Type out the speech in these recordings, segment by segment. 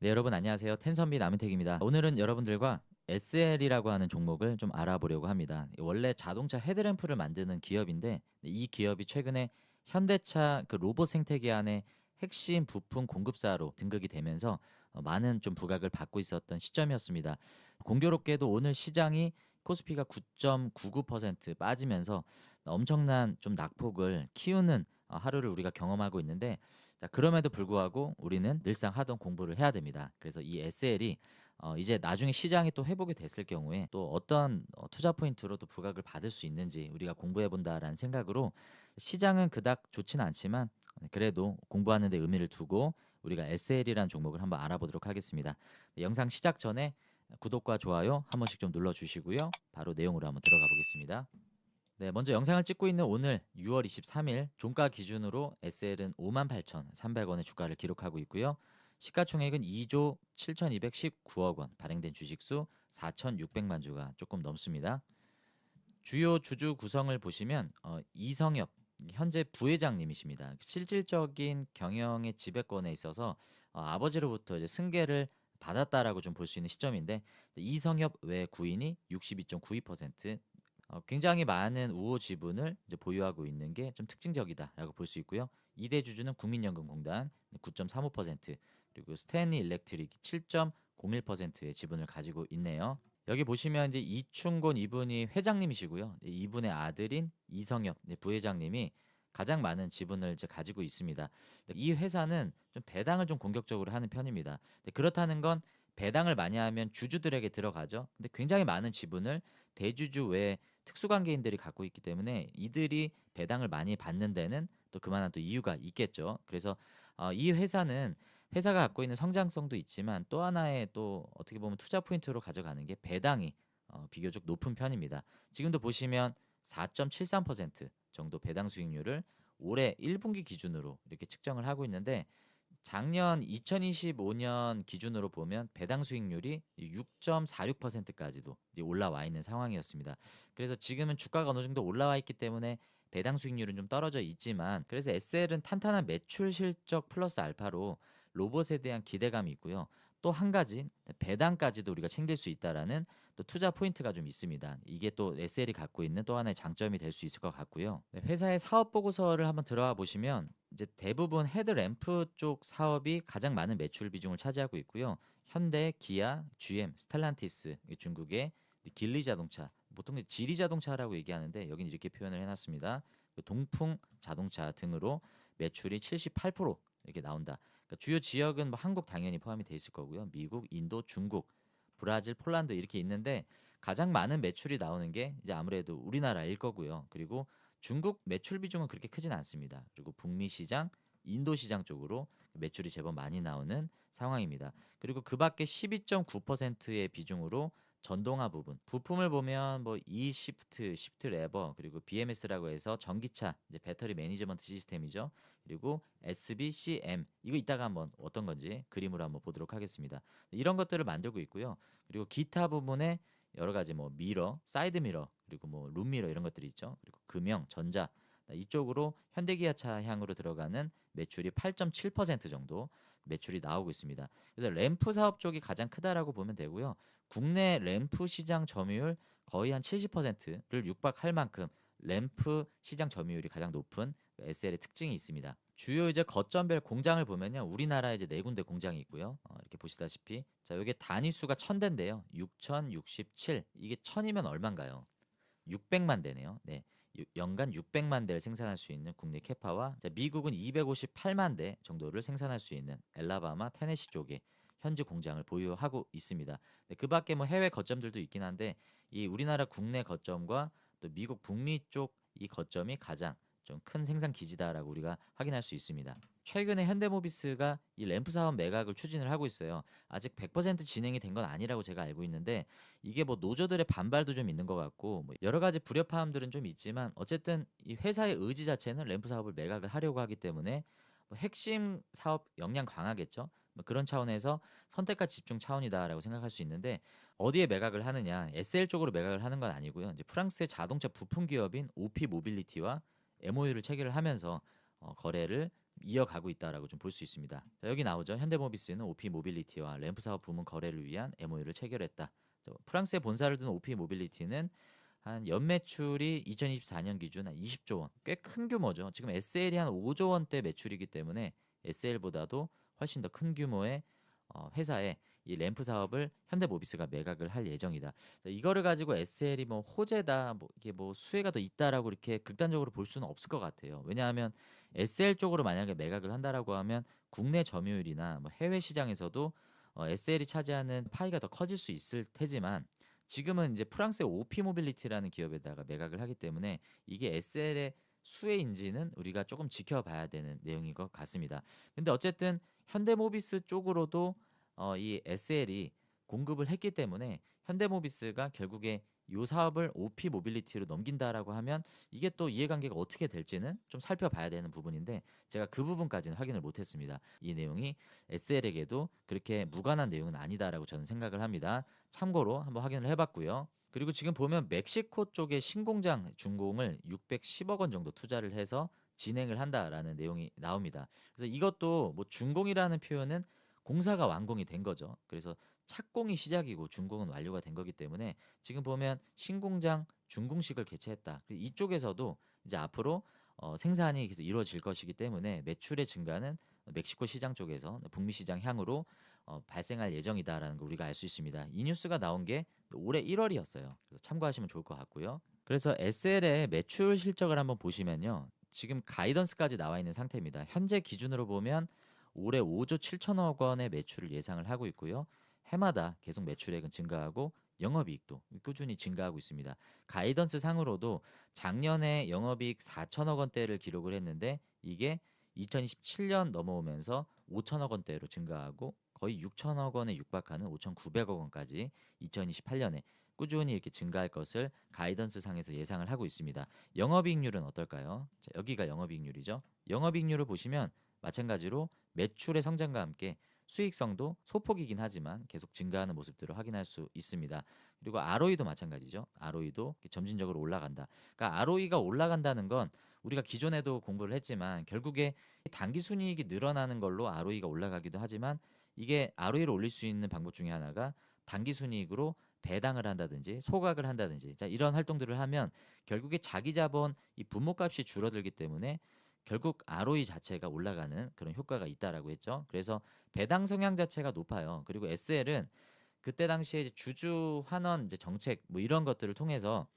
네, 여러분 안녕하세요. 텐선비 남은택입니다. 오늘은 여러분들과 SL이라고 하는 종목을 좀 알아보려고 합니다. 원래 자동차 헤드램프를 만드는 기업인데 이 기업이 최근에 현대차 그 로봇 생태계 안에 핵심 부품 공급사로 등극이 되면서 많은 좀 부각을 받고 있었던 시점이었습니다. 공교롭게도 오늘 시장이 코스피가 9.99% 빠지면서 엄청난 좀 낙폭을 키우는 하루를 우리가 경험하고 있는데, 자, 그럼에도 불구하고 우리는 늘상 하던 공부를 해야 됩니다. 그래서 이 SL이 이제 나중에 시장이 또 회복이 됐을 경우에 또 어떤 투자 포인트로 또 부각을 받을 수 있는지 우리가 공부해 본다라는 생각으로, 시장은 그닥 좋지는 않지만 그래도 공부하는 데 의미를 두고 우리가 SL이라는 종목을 한번 알아보도록 하겠습니다. 네, 영상 시작 전에 구독과 좋아요 한 번씩 좀 눌러 주시고요. 바로 내용으로 한번 들어가 보겠습니다. 네, 먼저 영상을 찍고 있는 오늘 6월 23일 종가 기준으로 SL은 58,300원의 주가를 기록하고 있고요. 시가총액은 2조 7,219억 원, 발행된 주식수 4,600만 주가 조금 넘습니다. 주요 주주 구성을 보시면 이성엽 현재 부회장님이십니다. 실질적인 경영의 지배권에 있어서 아버지로부터 이제 승계를 받았다라고 좀 볼 수 있는 시점인데, 이성엽 외 구인이 62.92%, 굉장히 많은 우호 지분을 이제 보유하고 있는 게 좀 특징적이다라고 볼 수 있고요. 2대 주주는 국민연금공단 9.35%, 그리고 스탠리 일렉트릭 7.01%의 지분을 가지고 있네요. 여기 보시면 이제 이충곤 이분이 회장님이시고요. 이분의 아들인 이성엽 부회장님이 가장 많은 지분을 이제 가지고 있습니다. 이 회사는 좀 배당을 좀 공격적으로 하는 편입니다. 그렇다는 건 배당을 많이 하면 주주들에게 들어가죠. 근데 굉장히 많은 지분을 대주주 외에 특수관계인들이 갖고 있기 때문에 이들이 배당을 많이 받는 데는 또 그만한 또 이유가 있겠죠. 그래서 이 회사는 회사가 갖고 있는 성장성도 있지만 또 하나의 또 어떻게 보면 투자 포인트로 가져가는 게 배당이 비교적 높은 편입니다. 지금도 보시면 4.73% 정도 배당 수익률을 올해 1분기 기준으로 이렇게 측정을 하고 있는데, 작년 2025년 기준으로 보면 배당 수익률이 6.46%까지도 올라와 있는 상황이었습니다. 그래서 지금은 주가가 어느 정도 올라와 있기 때문에 배당 수익률은 좀 떨어져 있지만, 그래서 SL은 탄탄한 매출 실적 플러스 알파로 로봇에 대한 기대감이 있고요. 또 한 가지 배당까지도 우리가 챙길 수 있다라는 또 투자 포인트가 좀 있습니다. 이게 또 SL이 갖고 있는 또 하나의 장점이 될 수 있을 것 같고요. 네, 회사의 사업 보고서를 한번 들어가 보시면 이제 대부분 헤드램프 쪽 사업이 가장 많은 매출 비중을 차지하고 있고요. 현대, 기아, GM, 스텔란티스, 중국의 길리자동차, 보통 지리자동차라고 얘기하는데 여기는 이렇게 표현을 해놨습니다. 동풍 자동차 등으로 매출이 78% 이렇게 나온다. 그러니까 주요 지역은 뭐 한국 당연히 포함이 돼 있을 거고요. 미국, 인도, 중국, 브라질, 폴란드 이렇게 있는데 가장 많은 매출이 나오는 게 이제 아무래도 우리나라일 거고요. 그리고 중국 매출 비중은 그렇게 크진 않습니다. 그리고 북미 시장, 인도 시장 쪽으로 매출이 제법 많이 나오는 상황입니다. 그리고 그 밖에 12.9%의 비중으로 전동화 부분, 부품을 보면 뭐 E-시프트, 시프트 레버, 그리고 BMS라고 해서 전기차 이제 배터리 매니지먼트 시스템이죠. 그리고 SBCM, 이거 이따가 한번 어떤 건지 그림으로 한번 보도록 하겠습니다. 이런 것들을 만들고 있고요. 그리고 기타 부분에 여러 가지 뭐 미러, 사이드 미러, 그리고 뭐 룸미러 이런 것들이 있죠. 그리고 금형, 전자, 이쪽으로 현대기아차 향으로 들어가는 매출이 8.7% 정도 매출이 나오고 있습니다. 그래서 램프 사업 쪽이 가장 크다라고 보면 되고요. 국내 램프 시장 점유율 거의 한 70%를 육박할 만큼 램프 시장 점유율이 가장 높은 SL의 특징이 있습니다. 주요 이제 거점별 공장을 보면요, 우리나라에 이제 네 군데 공장이 있고요. 이렇게 보시다시피, 자, 이게 단위 수가 1000대인데요. 6067, 이게 1000이면 얼마인가요? 600만 대네요. 네. 연간 600만 대를 생산할 수 있는 국내 캐파와, 자, 미국은 258만 대 정도를 생산할 수 있는 엘라바마, 테네시 쪽에 현지 공장을 보유하고 있습니다. 네, 그 밖에 뭐 해외 거점들도 있긴 한데 이 우리나라 국내 거점과 또 미국 북미 쪽 이 거점이 가장 좀 큰 생산 기지다라고 우리가 확인할 수 있습니다. 최근에 현대모비스가 이 램프 사업 매각을 추진을 하고 있어요. 아직 100% 진행이 된 건 아니라고 제가 알고 있는데, 이게 뭐 노조들의 반발도 좀 있는 것 같고 뭐 여러 가지 불협화음들은 좀 있지만 어쨌든 이 회사의 의지 자체는 램프 사업을 매각을 하려고 하기 때문에 뭐 핵심 사업 역량 강하겠죠. 뭐 그런 차원에서 선택과 집중 차원이다라고 생각할 수 있는데, 어디에 매각을 하느냐, SL 쪽으로 매각을 하는 건 아니고요. 이제 프랑스의 자동차 부품 기업인 OP 모빌리티와 MOU를 체결을 하면서 거래를 이어가고 있다라고 좀 볼 수 있습니다. 자, 여기 나오죠. 현대모비스는 OP 모빌리티와 램프 사업 부문 거래를 위한 MOU를 체결했다. 프랑스에 본사를 둔 OP 모빌리티는 한 연매출이 2024년 기준 한 20조 원, 꽤 큰 규모죠. 지금 SL이 한 5조 원대 매출이기 때문에 SL보다도 훨씬 더 큰 규모의 회사에 이 램프 사업을 현대모비스가 매각을 할 예정이다. 자, 이거를 가지고 SL이 뭐 호재다, 뭐 이게 뭐 수혜가 더 있다라고 이렇게 극단적으로 볼 수는 없을 것 같아요. 왜냐하면 SL 쪽으로 만약에 매각을 한다라고 하면 국내 점유율이나 뭐 해외 시장에서도 SL이 차지하는 파이가 더 커질 수 있을 테지만 지금은 이제 프랑스의 오피 모빌리티라는 기업에다가 매각을 하기 때문에 이게 SL의 수혜인지는 우리가 조금 지켜봐야 되는 내용인 것 같습니다. 근데 어쨌든 현대모비스 쪽으로도 이 SL이 공급을 했기 때문에 현대모비스가 결국에 이 사업을 오피 모빌리티로 넘긴다라고 하면 이게 또 이해관계가 어떻게 될지는 좀 살펴봐야 되는 부분인데 제가 그 부분까지는 확인을 못했습니다. 이 내용이 SL에게도 그렇게 무관한 내용은 아니다라고 저는 생각을 합니다. 참고로 한번 확인을 해봤고요. 그리고 지금 보면 멕시코 쪽에 신공장 준공을 610억 원 정도 투자를 해서 진행을 한다라는 내용이 나옵니다. 그래서 이것도 뭐 준공이라는 표현은 공사가 완공이 된 거죠. 그래서 착공이 시작이고 준공은 완료가 된 거기 때문에 지금 보면 신공장 준공식을 개최했다. 그리고 이쪽에서도 이제 앞으로 생산이 계속 이루어질 것이기 때문에 매출의 증가는 멕시코 시장 쪽에서 북미 시장 향으로 발생할 예정이다라는 걸 우리가 알 수 있습니다. 이 뉴스가 나온 게 올해 1월이었어요. 그래서 참고하시면 좋을 것 같고요. 그래서 SL의 매출 실적을 한번 보시면요. 지금 가이던스까지 나와 있는 상태입니다. 현재 기준으로 보면 올해 5조 7천억 원의 매출을 예상을 하고 있고요. 해마다 계속 매출액은 증가하고 영업이익도 꾸준히 증가하고 있습니다. 가이던스 상으로도 작년에 영업이익 4천억 원대를 기록을 했는데 이게 2027년 넘어오면서 5천억 원대로 증가하고 거의 6천억 원에 육박하는 5,900억 원까지 2028년에 꾸준히 이렇게 증가할 것을 가이던스 상에서 예상을 하고 있습니다. 영업이익률은 어떨까요? 자, 여기가 영업이익률이죠. 영업이익률을 보시면 마찬가지로 매출의 성장과 함께 수익성도 소폭이긴 하지만 계속 증가하는 모습들을 확인할 수 있습니다. 그리고 ROE도 마찬가지죠. ROE도 점진적으로 올라간다. 그러니까 ROE가 올라간다는 건 우리가 기존에도 공부를 했지만 결국에 단기 순이익이 늘어나는 걸로 ROE가 올라가기도 하지만 이게 ROE를 올릴 수 있는 방법 중에 하나가 단기 순이익으로 배당을 한다든지 소각을 한다든지 자, 이런 활동들을 하면 결국에 자기 자본 이 분모값이 줄어들기 때문에 결국 ROE 자체가 올라가는 그런 효과가 있다라고 했죠. 그래서 배당 성향 자체가 높아요. 그리고 SL은 그때 당시에 이제 주주 환원 이제 정책 뭐 이런 것들을 통해서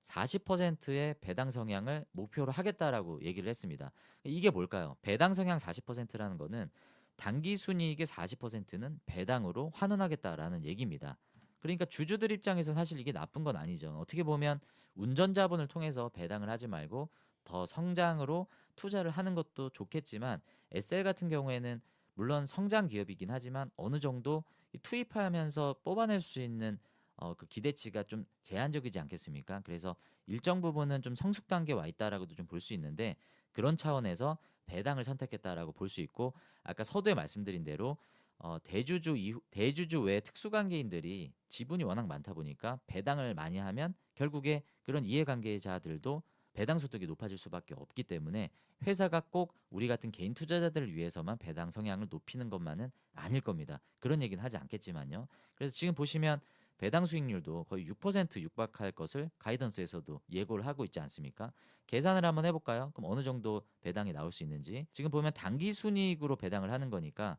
40%의 배당 성향을 목표로 하겠다라고 얘기를 했습니다. 이게 뭘까요? 배당 성향 40%라는 거는 단기 순이익의 40%는 배당으로 환원하겠다라는 얘기입니다. 그러니까 주주들 입장에서 사실 이게 나쁜 건 아니죠. 어떻게 보면 운전자본을 통해서 배당을 하지 말고 더 성장으로 투자를 하는 것도 좋겠지만 SL 같은 경우에는 물론 성장 기업이긴 하지만 어느 정도 투입하면서 뽑아낼 수 있는 그 기대치가 좀 제한적이지 않겠습니까? 그래서 일정 부분은 좀 성숙 단계에 와 있다라고도 좀 볼 수 있는데 그런 차원에서 배당을 선택했다라고 볼 수 있고 아까 서두에 말씀드린 대로 대주주 외에 특수관계인들이 지분이 워낙 많다 보니까 배당을 많이 하면 결국에 그런 이해관계자들도 배당 소득이 높아질 수밖에 없기 때문에 회사가 꼭 우리 같은 개인 투자자들을 위해서만 배당 성향을 높이는 것만은 아닐 겁니다. 그런 얘기는 하지 않겠지만요. 그래서 지금 보시면 배당 수익률도 거의 6% 육박할 것을 가이던스에서도 예고를 하고 있지 않습니까? 계산을 한번 해볼까요? 그럼 어느 정도 배당이 나올 수 있는지 지금 보면 단기 순이익으로 배당을 하는 거니까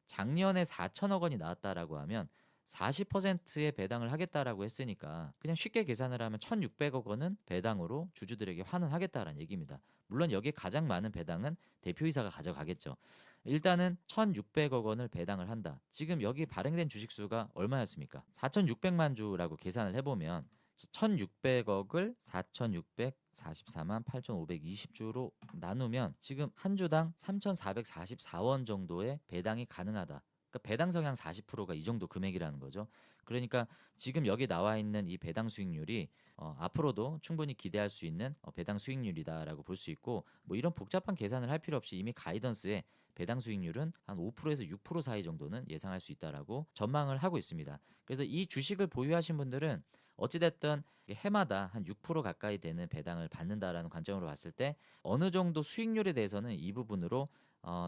작년에 4천억 원이 나왔다라고 하면 40%의 배당을 하겠다라고 했으니까 그냥 쉽게 계산을 하면 1,600억 원은 배당으로 주주들에게 환원하겠다라는 얘기입니다. 물론 여기에 가장 많은 배당은 대표이사가 가져가겠죠. 일단은 1,600억 원을 배당을 한다. 지금 여기 발행된 주식 수가 얼마였습니까? 4,600만 주라고 계산을 해보면 1,600억을 4,644만 8,520주로 나누면 지금 한 주당 3,444원 정도의 배당이 가능하다. 그러니까 배당 성향 40%가 이 정도 금액이라는 거죠. 그러니까 지금 여기 나와 있는 이 배당 수익률이 앞으로도 충분히 기대할 수 있는 배당 수익률이다라고 볼 수 있고 뭐 이런 복잡한 계산을 할 필요 없이 이미 가이던스에 배당 수익률은 한 5%에서 6% 사이 정도는 예상할 수 있다라고 전망을 하고 있습니다. 그래서 이 주식을 보유하신 분들은 어찌됐든 해마다 한 6% 가까이 되는 배당을 받는다라는 관점으로 봤을 때 어느 정도 수익률에 대해서는 이 부분으로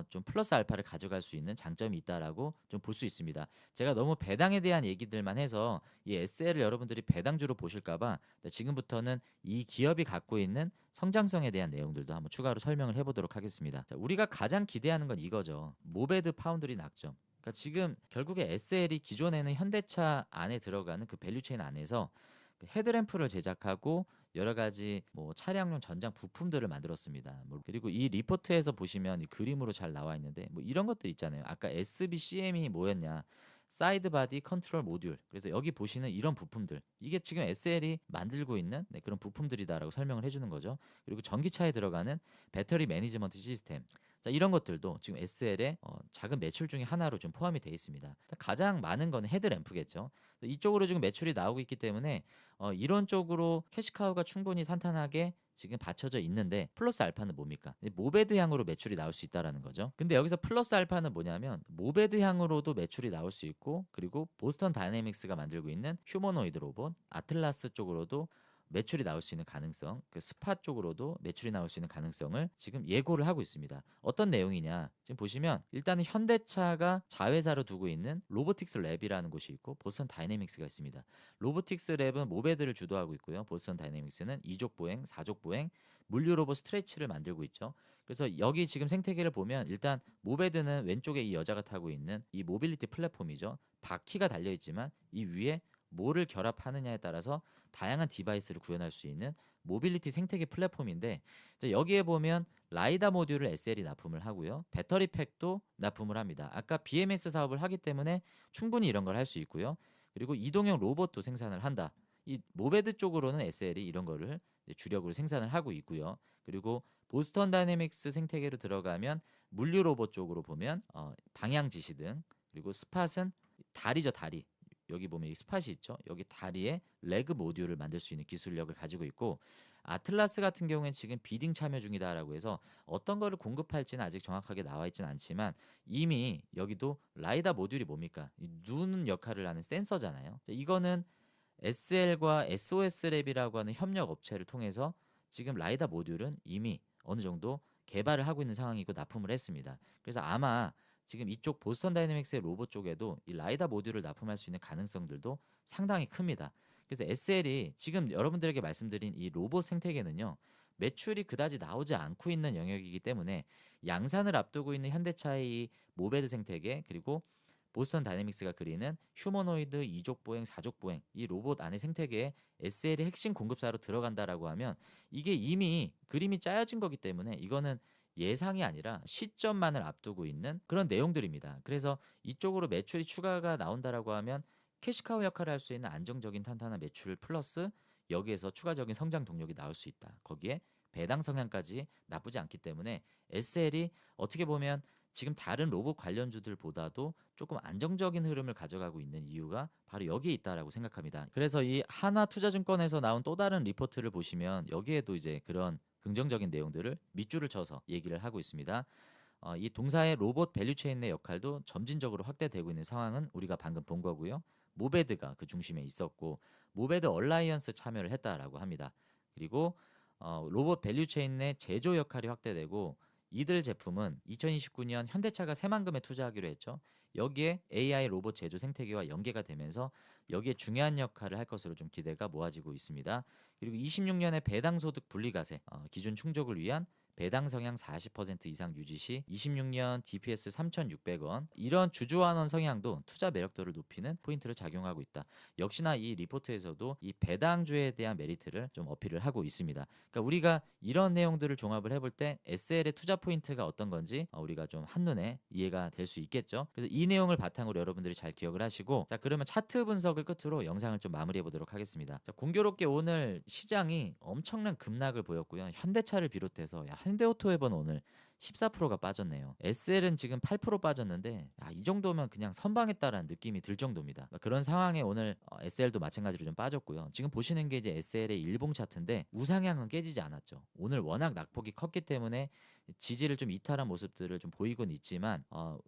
좀 플러스 알파를 가져갈 수 있는 장점이 있다라고 좀 볼 수 있습니다. 제가 너무 배당에 대한 얘기들만 해서 이 SL을 여러분들이 배당주로 보실까 봐 지금부터는 이 기업이 갖고 있는 성장성에 대한 내용들도 한번 추가로 설명을 해 보도록 하겠습니다. 자, 우리가 가장 기대하는 건 이거죠. 모베드 파운드리 낙점. 그러니까 지금 결국에 SL이 기존에는 현대차 안에 들어가는 그 밸류체인 안에서 그 헤드램프를 제작하고 여러 가지 뭐 차량용 전장 부품들을 만들었습니다. 뭐 그리고 이 리포트에서 보시면 이 그림으로 잘 나와 있는데 뭐 이런 것들 있잖아요. 아까 SBCM이 뭐였냐? 사이드 바디 컨트롤 모듈. 그래서 여기 보시는 이런 부품들. 이게 지금 SL이 만들고 있는 그런 부품들이다라고 설명을 해주는 거죠. 그리고 전기차에 들어가는 배터리 매니지먼트 시스템. 자, 이런 것들도 지금 SL의 작은 매출 중에 하나로 좀 포함이 되어 있습니다. 가장 많은 건 헤드램프겠죠. 이쪽으로 지금 매출이 나오고 있기 때문에 이런 쪽으로 캐시카우가 충분히 탄탄하게 지금 받쳐져 있는데 플러스 알파는 뭡니까? 모베드 향으로 매출이 나올 수 있다라는 거죠. 근데 여기서 플러스 알파는 뭐냐면 모베드 향으로도 매출이 나올 수 있고 그리고 보스턴 다이내믹스가 만들고 있는 휴머노이드 로봇 아틀라스 쪽으로도 매출이 나올 수 있는 가능성, 그 스파 쪽으로도 매출이 나올 수 있는 가능성을 지금 예고를 하고 있습니다. 어떤 내용이냐? 지금 보시면 일단은 현대차가 자회사로 두고 있는 로보틱스 랩이라는 곳이 있고 보스턴 다이내믹스가 있습니다. 로보틱스 랩은 모베드를 주도하고 있고요. 보스턴 다이내믹스는 2족 보행, 4족 보행, 물류 로봇 스트레치를 만들고 있죠. 그래서 여기 지금 생태계를 보면 일단 모베드는 왼쪽에 이 여자가 타고 있는 이 모빌리티 플랫폼이죠. 바퀴가 달려 있지만 이 위에 뭐를 결합하느냐에 따라서 다양한 디바이스를 구현할 수 있는 모빌리티 생태계 플랫폼인데 여기에 보면 라이다 모듈을 SL이 납품을 하고요. 배터리 팩도 납품을 합니다. 아까 BMS 사업을 하기 때문에 충분히 이런 걸 할 수 있고요. 그리고 이동형 로봇도 생산을 한다. 이 모베드 쪽으로는 SL이 이런 거를 주력으로 생산을 하고 있고요. 그리고 보스턴 다이내믹스 생태계로 들어가면 물류 로봇 쪽으로 보면 방향 지시 등 그리고 스팟은 다리죠, 다리. 여기 보면 이 스팟이 있죠. 여기 다리에 레그 모듈을 만들 수 있는 기술력을 가지고 있고 아틀라스 같은 경우에는 지금 비딩 참여 중이다라고 해서 어떤 거를 공급할지는 아직 정확하게 나와 있지는 않지만 이미 여기도 라이다 모듈이 뭡니까? 눈 역할을 하는 센서잖아요. 이거는 SL과 SOS랩이라고 하는 협력 업체를 통해서 지금 라이다 모듈은 이미 어느 정도 개발을 하고 있는 상황이고 납품을 했습니다. 그래서 아마 지금 이쪽 보스턴 다이내믹스의 로봇 쪽에도 이 라이다 모듈을 납품할 수 있는 가능성들도 상당히 큽니다. 그래서 SL이 지금 여러분들에게 말씀드린 이 로봇 생태계는요. 매출이 그다지 나오지 않고 있는 영역이기 때문에 양산을 앞두고 있는 현대차의 이 모베드 생태계 그리고 보스턴 다이내믹스가 그리는 휴머노이드 2족 보행, 4족 보행 이 로봇 안의 생태계에 SL이 핵심 공급사로 들어간다라고 하면 이게 이미 그림이 짜여진 거기 때문에 이거는 예상이 아니라 시점만을 앞두고 있는 그런 내용들입니다. 그래서 이쪽으로 매출이 추가가 나온다라고 하면 캐시카우 역할을 할 수 있는 안정적인 탄탄한 매출 플러스 여기에서 추가적인 성장 동력이 나올 수 있다. 거기에 배당 성향까지 나쁘지 않기 때문에 SL이 어떻게 보면 지금 다른 로봇 관련주들보다도 조금 안정적인 흐름을 가져가고 있는 이유가 바로 여기에 있다라고 생각합니다. 그래서 이 하나투자증권에서 나온 또 다른 리포트를 보시면 여기에도 이제 그런 긍정적인 내용들을 밑줄을 쳐서 얘기를 하고 있습니다. 이 동사의 로봇 밸류체인의 역할도 점진적으로 확대되고 있는 상황은 우리가 방금 본 거고요. 모베드가 그 중심에 있었고 모베드 얼라이언스 참여를 했다라고 합니다. 그리고 로봇 밸류체인의 제조 역할이 확대되고 이들 제품은 2029년 현대차가 새만금에 투자하기로 했죠. 여기에 AI 로봇 제조 생태계와 연계가 되면서 여기에 중요한 역할을 할 것으로 좀 기대가 모아지고 있습니다. 그리고 26년에 배당소득 분리과세 기준 충족을 위한 배당 성향 40% 이상 유지 시 26년 DPS 3,600원 이런 주주환원 성향도 투자 매력도를 높이는 포인트로 작용하고 있다. 역시나 이 리포트에서도 이 배당주에 대한 메리트를 좀 어필을 하고 있습니다. 그러니까 우리가 이런 내용들을 종합을 해볼 때 SL의 투자 포인트가 어떤 건지 우리가 좀 한눈에 이해가 될 수 있겠죠. 그래서 이 내용을 바탕으로 여러분들이 잘 기억을 하시고 자 그러면 차트 분석을 끝으로 영상을 좀 마무리해 보도록 하겠습니다. 자, 공교롭게 오늘 시장이 엄청난 급락을 보였고요. 현대차를 비롯해서 현대오토앱은 오늘 14%가 빠졌네요. SL은 지금 8% 빠졌는데 이 정도면 그냥 선방했다라는 느낌이 들 정도입니다. 그런 상황에 오늘 SL도 마찬가지로 좀 빠졌고요. 지금 보시는 게 이제 SL의 일봉 차트인데 우상향은 깨지지 않았죠. 오늘 워낙 낙폭이 컸기 때문에 지지를 좀 이탈한 모습들을 좀 보이곤 있지만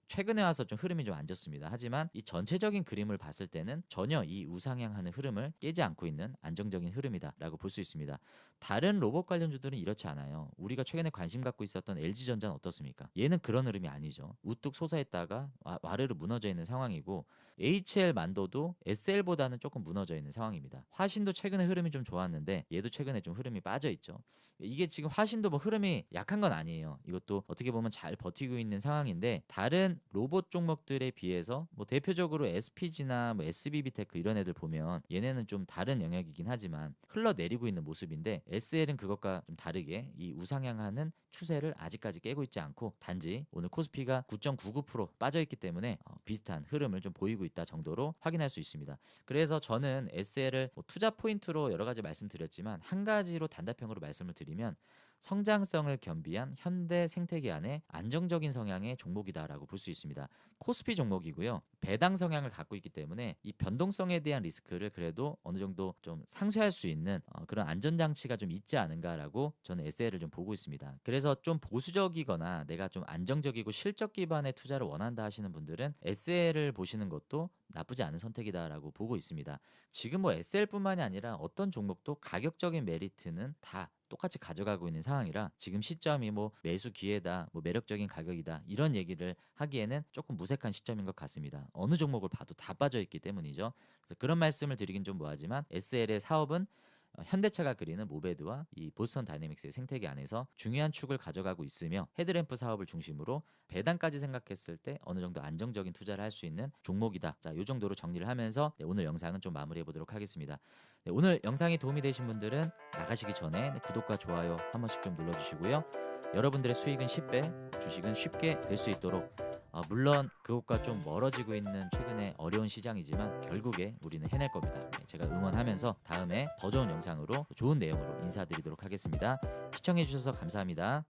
최근에 와서 좀 흐름이 좀 안 좋습니다. 하지만 이 전체적인 그림을 봤을 때는 전혀 이 우상향하는 흐름을 깨지 않고 있는 안정적인 흐름이다라고 볼 수 있습니다. 다른 로봇 관련주들은 이렇지 않아요. 우리가 최근에 관심 갖고 있었던 LG전자는 어떻습니까? 얘는 그런 흐름이 아니죠. 우뚝 솟아있다가 와르르 무너져 있는 상황이고, HL만도도 SL보다는 조금 무너져 있는 상황입니다. 화신도 최근에 흐름이 좀 좋았는데 얘도 최근에 좀 흐름이 빠져 있죠. 이게 지금 화신도 뭐 흐름이 약한 건 아니에요. 이것도 어떻게 보면 잘 버티고 있는 상황인데, 다른 로봇 종목들에 비해서 뭐 대표적으로 SPG나 뭐 SBB테크 이런 애들 보면 얘네는 좀 다른 영역이긴 하지만 흘러내리고 있는 모습인데, SL은 그것과 좀 다르게 이 우상향하는 추세를 아직까지 깨고 있지 않고, 단지 오늘 코스피가 9.99% 빠져있기 때문에 비슷한 흐름을 좀 보이고 있다 정도로 확인할 수 있습니다. 그래서 저는 SL을 뭐 투자 포인트로 여러 가지 말씀드렸지만, 한 가지로 단답형으로 말씀을 드리면 성장성을 겸비한 현대 생태계 안에 안정적인 성향의 종목이다라고 볼 수 있습니다. 코스피 종목이고요. 배당 성향을 갖고 있기 때문에 이 변동성에 대한 리스크를 그래도 어느 정도 좀 상쇄할 수 있는 그런 안전장치가 좀 있지 않은가라고 저는 SL을 좀 보고 있습니다. 그래서 좀 보수적이거나 내가 좀 안정적이고 실적 기반의 투자를 원한다 하시는 분들은 SL을 보시는 것도 나쁘지 않은 선택이다라고 보고 있습니다. 지금 뭐 SL뿐만이 아니라 어떤 종목도 가격적인 메리트는 다 똑같이 가져가고 있는 상황이라, 지금 시점이 뭐 매수 기회다, 뭐 매력적인 가격이다 이런 얘기를 하기에는 조금 무색한 시점인 것 같습니다. 어느 종목을 봐도 다 빠져 있기 때문이죠. 그래서 그런 말씀을 드리긴 좀 뭐하지만, SL의 사업은 현대차가 그리는 모베드와 이 보스턴 다이내믹스의 생태계 안에서 중요한 축을 가져가고 있으며, 헤드램프 사업을 중심으로 배당까지 생각했을 때 어느 정도 안정적인 투자를 할 수 있는 종목이다. 자, 이 정도로 정리를 하면서 오늘 영상은 좀 마무리해 보도록 하겠습니다. 오늘 영상이 도움이 되신 분들은 나가시기 전에 구독과 좋아요 한 번씩 좀 눌러주시고요. 여러분들의 수익은 10배, 주식은 쉽게 될 수 있도록, 물론 그것과 좀 멀어지고 있는 최근에 어려운 시장이지만 결국에 우리는 해낼 겁니다. 제가 응원하면서 다음에 더 좋은 영상으로, 좋은 내용으로 인사드리도록 하겠습니다. 시청해주셔서 감사합니다.